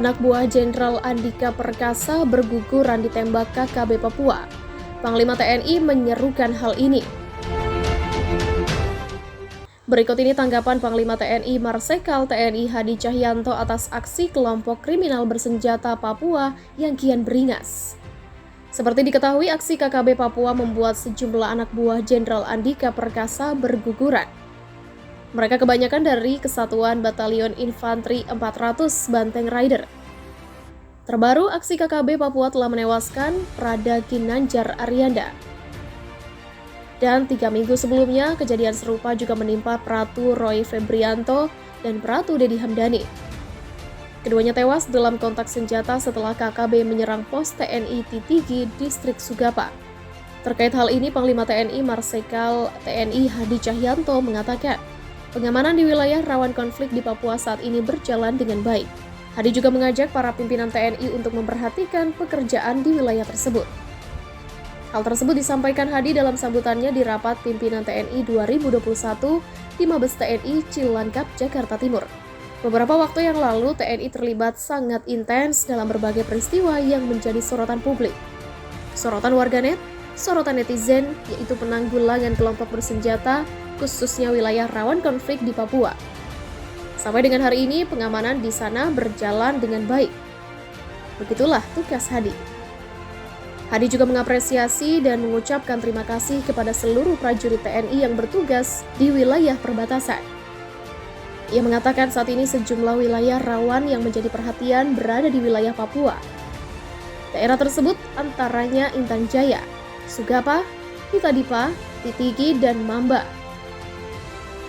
anak buah Jenderal Andika Perkasa berguguran ditembak KKB Papua. Panglima TNI menyerukan hal ini. Berikut ini tanggapan Panglima TNI Marsikal TNI Hadi Cahyanto atas aksi kelompok kriminal bersenjata Papua yang kian beringas. Seperti diketahui, aksi KKB Papua membuat sejumlah anak buah Jenderal Andika Perkasa berguguran. Mereka kebanyakan dari Kesatuan Batalion Infanteri 400 Banteng Rider. Terbaru, aksi KKB Papua telah menewaskan Prada Ginanjar Arianda. Dan 3 minggu sebelumnya, kejadian serupa juga menimpa Pratu Roy Febrianto dan Pratu Dedi Hamdani. Keduanya tewas dalam kontak senjata setelah KKB menyerang pos TNI Titigi, distrik Sugapa. Terkait hal ini, Panglima TNI Marsikal TNI Hadi Cahyanto mengatakan, pengamanan di wilayah rawan konflik di Papua saat ini berjalan dengan baik. Hadi juga mengajak para pimpinan TNI untuk memperhatikan pekerjaan di wilayah tersebut. Hal tersebut disampaikan Hadi dalam sambutannya di rapat pimpinan TNI 2021 di Mabes TNI Cilangkap, Jakarta Timur. Beberapa waktu yang lalu, TNI terlibat sangat intens dalam berbagai peristiwa yang menjadi sorotan publik. Sorotan warganet, sorotan netizen, yaitu penanggulangan kelompok bersenjata, khususnya wilayah rawan konflik di Papua. Sampai dengan hari ini, pengamanan di sana berjalan dengan baik. Begitulah tugas Hadi. Hadi juga mengapresiasi dan mengucapkan terima kasih kepada seluruh prajurit TNI yang bertugas di wilayah perbatasan. Ia mengatakan saat ini sejumlah wilayah rawan yang menjadi perhatian berada di wilayah Papua. Daerah tersebut antaranya Intan Jaya, Sugapa, Hitadipa, Titigi, dan Mamba.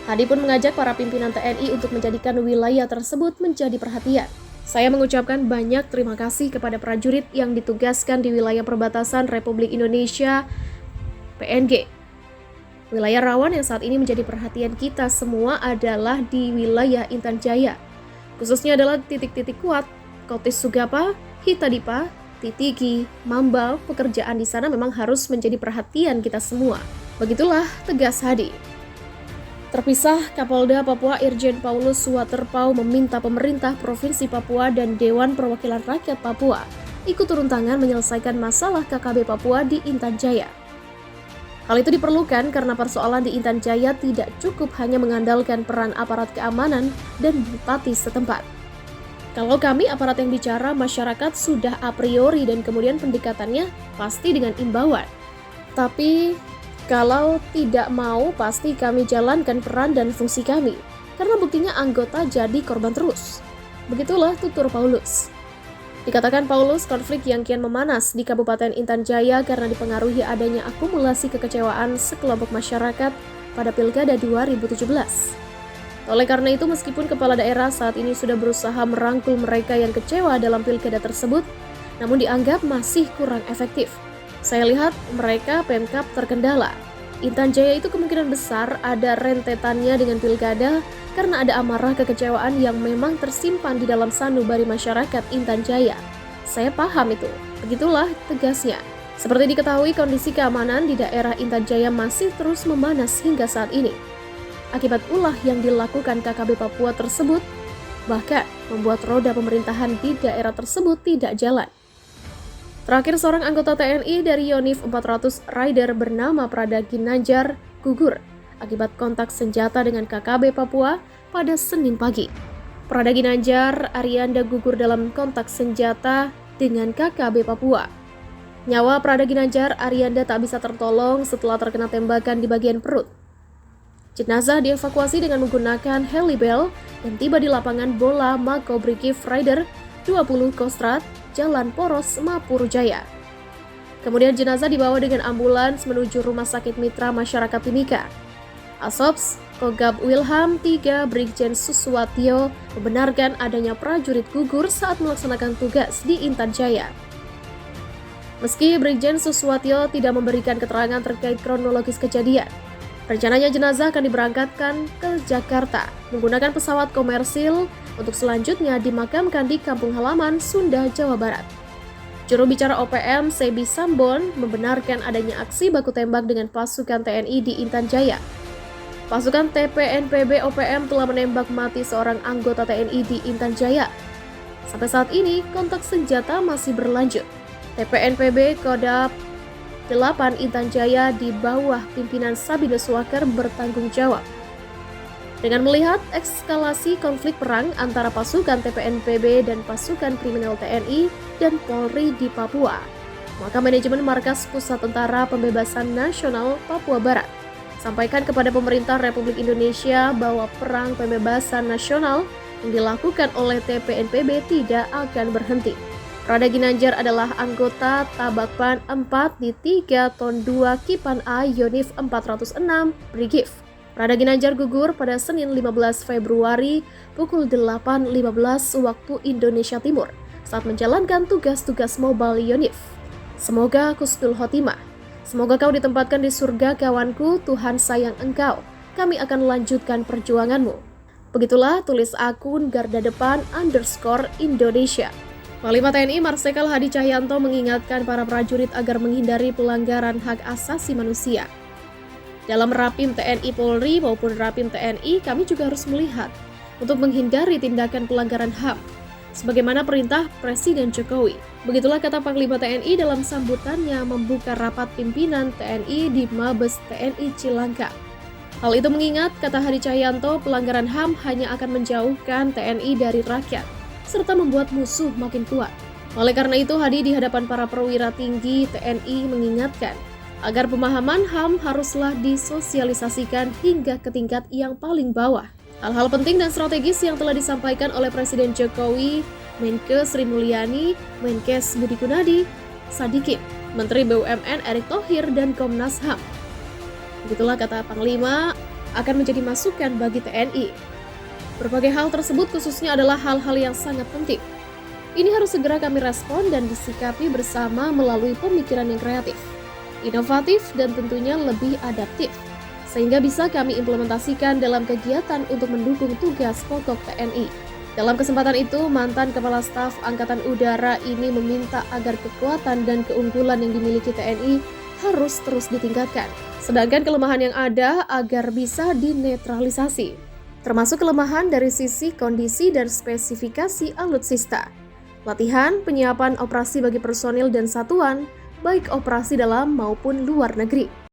Hadi pun mengajak para pimpinan TNI untuk menjadikan wilayah tersebut menjadi perhatian. Saya mengucapkan banyak terima kasih kepada prajurit yang ditugaskan di wilayah perbatasan Republik Indonesia, PNG. Wilayah rawan yang saat ini menjadi perhatian kita semua adalah di wilayah Intan Jaya. Khususnya adalah titik-titik kuat, Kotis Sugapa, Hitadipa, Titigi, Mamba. Pekerjaan di sana memang harus menjadi perhatian kita semua. Begitulah tegas Hadi. Terpisah, Kapolda Papua Irjen Paulus Suwaterpau meminta pemerintah Provinsi Papua dan Dewan Perwakilan Rakyat Papua ikut turun tangan menyelesaikan masalah KKB Papua di Intan Jaya. Hal itu diperlukan karena persoalan di Intan Jaya tidak cukup hanya mengandalkan peran aparat keamanan dan bupati setempat. Kalau kami aparat yang bicara, masyarakat sudah a priori dan kemudian pendekatannya pasti dengan imbauan. Tapi kalau tidak mau, pasti kami jalankan peran dan fungsi kami, karena buktinya anggota jadi korban terus. Begitulah tutur Paulus. Dikatakan Paulus, konflik yang kian memanas di Kabupaten Intan Jaya karena dipengaruhi adanya akumulasi kekecewaan sekelompok masyarakat pada Pilkada 2017. Oleh karena itu, meskipun kepala daerah saat ini sudah berusaha merangkul mereka yang kecewa dalam Pilkada tersebut, namun dianggap masih kurang efektif. Saya lihat mereka Pemkab terkendala. Intan Jaya itu kemungkinan besar ada rentetannya dengan Pilkada karena ada amarah kekecewaan yang memang tersimpan di dalam sanubari masyarakat Intan Jaya. Saya paham itu. Begitulah tegasnya. Seperti diketahui, kondisi keamanan di daerah Intan Jaya masih terus memanas hingga saat ini. Akibat ulah yang dilakukan KKB Papua tersebut, bahkan membuat roda pemerintahan di daerah tersebut tidak jalan. Terakhir, seorang anggota TNI dari Yonif 400 Rider bernama Prada Ginanjar gugur akibat kontak senjata dengan KKB Papua pada Senin pagi. Prada Ginanjar Arianda gugur dalam kontak senjata dengan KKB Papua. Nyawa Prada Ginanjar Arianda tak bisa tertolong setelah terkena tembakan di bagian perut. Jenazah dievakuasi dengan menggunakan helibel dan tiba di lapangan bola Makobriki Rider 20 Kostrad, Jalan Poros, Mapuru Jaya. Kemudian jenazah dibawa dengan ambulans menuju Rumah Sakit Mitra Masyarakat Timika. Asops, Kogab Wilham 3 Brigjen Suswatyo membenarkan adanya prajurit gugur saat melaksanakan tugas di Intan Jaya. Meski Brigjen Suswatyo tidak memberikan keterangan terkait kronologis kejadian, rencananya jenazah akan diberangkatkan ke Jakarta menggunakan pesawat komersil untuk selanjutnya dimakamkan di kampung halaman Sunda, Jawa Barat. Juru bicara OPM, Sebi Sambon, membenarkan adanya aksi baku tembak dengan pasukan TNI di Intan Jaya. Pasukan TPNPB OPM telah menembak mati seorang anggota TNI di Intan Jaya. Sampai saat ini, kontak senjata masih berlanjut. TPNPB Kodam 8 Intan Jaya di bawah pimpinan Sabinus Waker bertanggung jawab. Dengan melihat eskalasi konflik perang antara pasukan TPNPB dan pasukan kriminal TNI dan Polri di Papua, maka manajemen Markas Pusat Tentara Pembebasan Nasional Papua Barat sampaikan kepada pemerintah Republik Indonesia bahwa perang pembebasan nasional yang dilakukan oleh TPNPB tidak akan berhenti. Prada Ginanjar adalah anggota Tabakpan 4 di 3 Ton 2 Kipan A Yonif 406 Brigif. Prada Ginanjar gugur pada Senin 15 Februari pukul 8.15 waktu Indonesia Timur saat menjalankan tugas-tugas mobile Yonif. Semoga kusnul khotimah. Semoga kau ditempatkan di surga kawanku, Tuhan sayang engkau. Kami akan lanjutkan perjuanganmu. Begitulah tulis akun Garda Depan _Indonesia. Panglima TNI Marsikal Hadi Cahyanto mengingatkan para prajurit agar menghindari pelanggaran hak asasi manusia. Dalam Rapim TNI Polri maupun Rapim TNI, kami juga harus melihat untuk menghindari tindakan pelanggaran HAM, sebagaimana perintah Presiden Jokowi. Begitulah kata Panglima TNI dalam sambutannya membuka rapat pimpinan TNI di Mabes TNI Cilangkap. Hal itu mengingat, kata Hadi Cahyanto, pelanggaran HAM hanya akan menjauhkan TNI dari rakyat, serta membuat musuh makin kuat. Oleh karena itu, Hadi di hadapan para perwira tinggi TNI mengingatkan agar pemahaman HAM haruslah disosialisasikan hingga ke tingkat yang paling bawah. Hal-hal penting dan strategis yang telah disampaikan oleh Presiden Jokowi, Menkes Sri Mulyani, Menkes Budi Gunadi Sadikin, Menteri BUMN Erick Thohir, dan Komnas HAM. Begitulah kata Panglima akan menjadi masukan bagi TNI. Berbagai hal tersebut khususnya adalah hal-hal yang sangat penting. Ini harus segera kami respon dan disikapi bersama melalui pemikiran yang kreatif, inovatif, dan tentunya lebih adaptif, sehingga bisa kami implementasikan dalam kegiatan untuk mendukung tugas pokok TNI. Dalam kesempatan itu, mantan Kepala Staf Angkatan Udara ini meminta agar kekuatan dan keunggulan yang dimiliki TNI harus terus ditingkatkan, sedangkan kelemahan yang ada agar bisa dinetralisasi, termasuk kelemahan dari sisi kondisi dan spesifikasi alutsista, latihan, penyiapan operasi bagi personil dan satuan, baik operasi dalam maupun luar negeri.